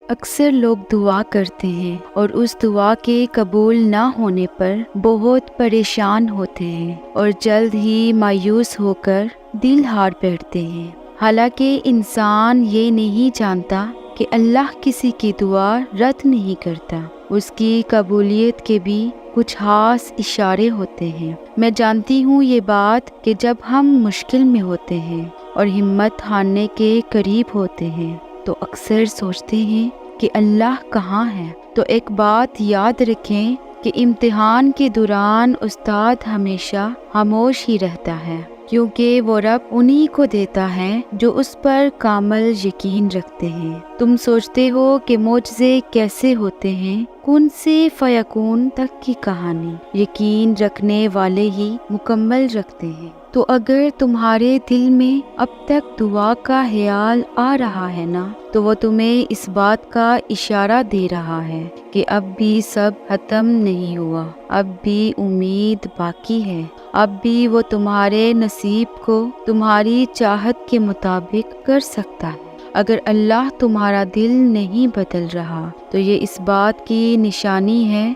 اکثر لوگ دعا کرتے ہیں اور اس دعا کے قبول نہ ہونے پر بہت پریشان ہوتے ہیں اور جلد ہی مایوس ہو کر دل ہار بیٹھتے ہیں۔ حالانکہ انسان یہ نہیں جانتا کہ اللہ کسی کی دعا رد نہیں کرتا، اس کی قبولیت کے بھی کچھ خاص اشارے ہوتے ہیں۔ میں جانتی ہوں یہ بات کہ جب ہم مشکل میں ہوتے ہیں اور ہمت ہارنے کے قریب ہوتے ہیں تو اکثر سوچتے ہیں کہ اللہ کہاں ہے۔ تو ایک بات یاد رکھیں کہ امتحان کے دوران استاد ہمیشہ خاموش ہی رہتا ہے، کیونکہ وہ رب انہی کو دیتا ہے جو اس پر کامل یقین رکھتے ہیں۔ تم سوچتے ہو کہ معجزے کیسے ہوتے ہیں؟ کن سے فیکون تک کی کہانی یقین رکھنے والے ہی مکمل رکھتے ہیں۔ تو اگر تمہارے دل میں اب تک دعا کا خیال آ رہا ہے نا، تو وہ تمہیں اس بات کا اشارہ دے رہا ہے کہ اب بھی سب ختم نہیں ہوا، اب بھی امید باقی ہے، اب بھی وہ تمہارے نصیب کو تمہاری چاہت کے مطابق کر سکتا ہے۔ اگر اللہ تمہارا دل نہیں بدل رہا تو یہ اس بات کی نشانی ہے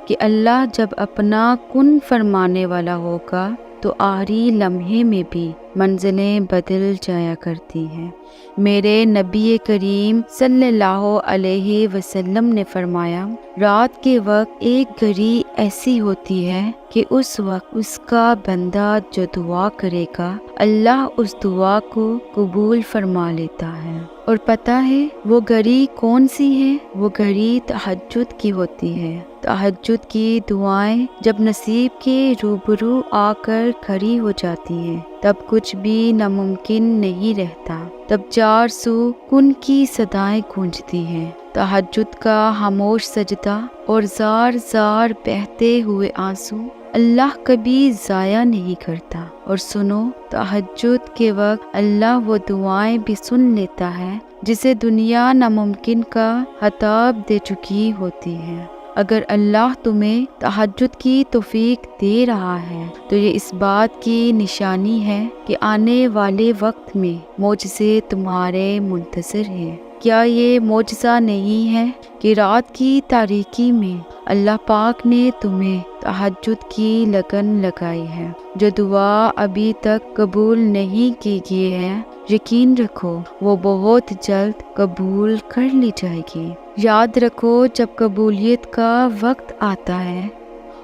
کہ اللہ جب اپنا کن فرمانے والا ہوگا تو آخری لمحے میں بھی منزلیں بدل جایا کرتی ہیں۔ میرے نبی کریم صلی اللہ علیہ وسلم نے فرمایا، رات کے وقت ایک گھڑی ایسی ہوتی ہے کہ اس وقت اس کا بندہ جو دعا کرے گا اللہ اس دعا کو قبول فرما لیتا ہے۔ اور پتہ ہے وہ گھڑی کون سی ہے؟ وہ گھڑی تہجد کی ہوتی ہے۔ تہجد کی دعائیں جب نصیب کے روبرو آ کر کھڑی ہو جاتی ہیں تب کچھ بھی ناممکن نہیں رہتا، تب چار سو کن کی صدائیں گونجتی ہیں۔ تہجد کا خاموش سجدہ اور زار زار بہتے ہوئے آنسو اللہ کبھی ضائع نہیں کرتا۔ اور سنو، تہجد کے وقت اللہ وہ دعائیں بھی سن لیتا ہے جسے دنیا ناممکن کا خطاب دے چکی ہوتی ہے۔ اگر اللہ تمہیں تہجد کی توفیق دے رہا ہے تو یہ اس بات کی نشانی ہے کہ آنے والے وقت میں معجزے تمہارے منتظر ہیں۔ کیا یہ معجزہ نہیں ہے کہ رات کی تاریکی میں اللہ پاک نے تمہیں تہجد کی لگن لگائی ہے؟ جو دعا ابھی تک قبول نہیں کی گئی ہے، یقین رکھو وہ بہت جلد قبول کر لی جائے گی۔ یاد رکھو جب قبولیت کا وقت آتا ہے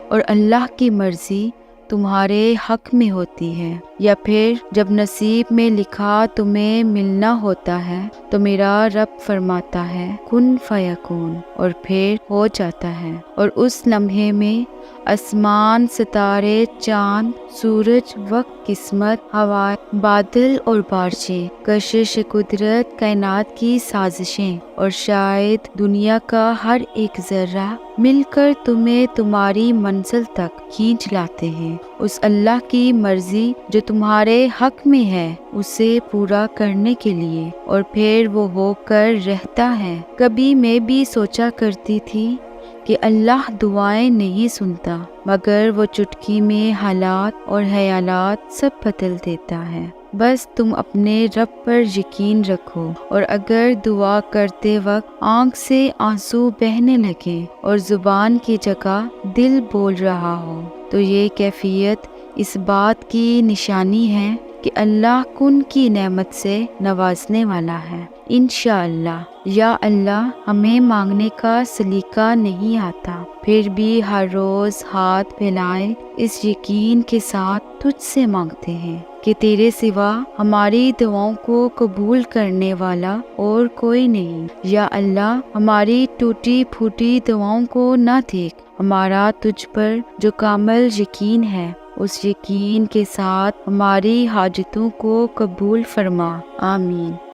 اور اللہ کی مرضی تمہارے حق میں ہوتی ہے، یا پھر جب نصیب میں لکھا تمہیں ملنا ہوتا ہے تو میرا رب فرماتا ہے کن فیکون، اور پھر ہو جاتا ہے۔ اور اس لمحے میں آسمان، ستارے، چاند، سورج، وقت، قسمت، ہوائیں، بادل اور بارشیں، کشش قدرت، کائنات کی سازشیں اور شاید دنیا کا ہر ایک ذرہ مل کر تمہیں تمہاری منزل تک کھینچ لاتے ہیں۔ اس اللہ کی مرضی جو تمہارے حق میں ہے اسے پورا کرنے کے لیے، اور پھر وہ ہو کر رہتا ہے۔ کبھی میں بھی سوچا کرتی تھی کہ اللہ دعائیں نہیں سنتا، مگر وہ چٹکی میں حالات اور خیالات سب بدل دیتا ہے۔ بس تم اپنے رب پر یقین رکھو، اور اگر دعا کرتے وقت آنکھ سے آنسو بہنے لگے اور زبان کی جگہ دل بول رہا ہو تو یہ کیفیت اس بات کی نشانی ہے کہ اللہ کن کی نعمت سے نوازنے والا ہے۔ انشاءاللہ۔ یا اللہ، ہمیں مانگنے کا سلیقہ نہیں آتا، پھر بھی ہر روز ہاتھ پھیلائے اس یقین کے ساتھ تجھ سے مانگتے ہیں کہ تیرے سوا ہماری دعاؤں کو قبول کرنے والا اور کوئی نہیں۔ یا اللہ، ہماری ٹوٹی پھوٹی دعاؤں کو نہ دیکھ، ہمارا تجھ پر جو کامل یقین ہے اس یقین کے ساتھ ہماری حاجتوں کو قبول فرما۔ آمین۔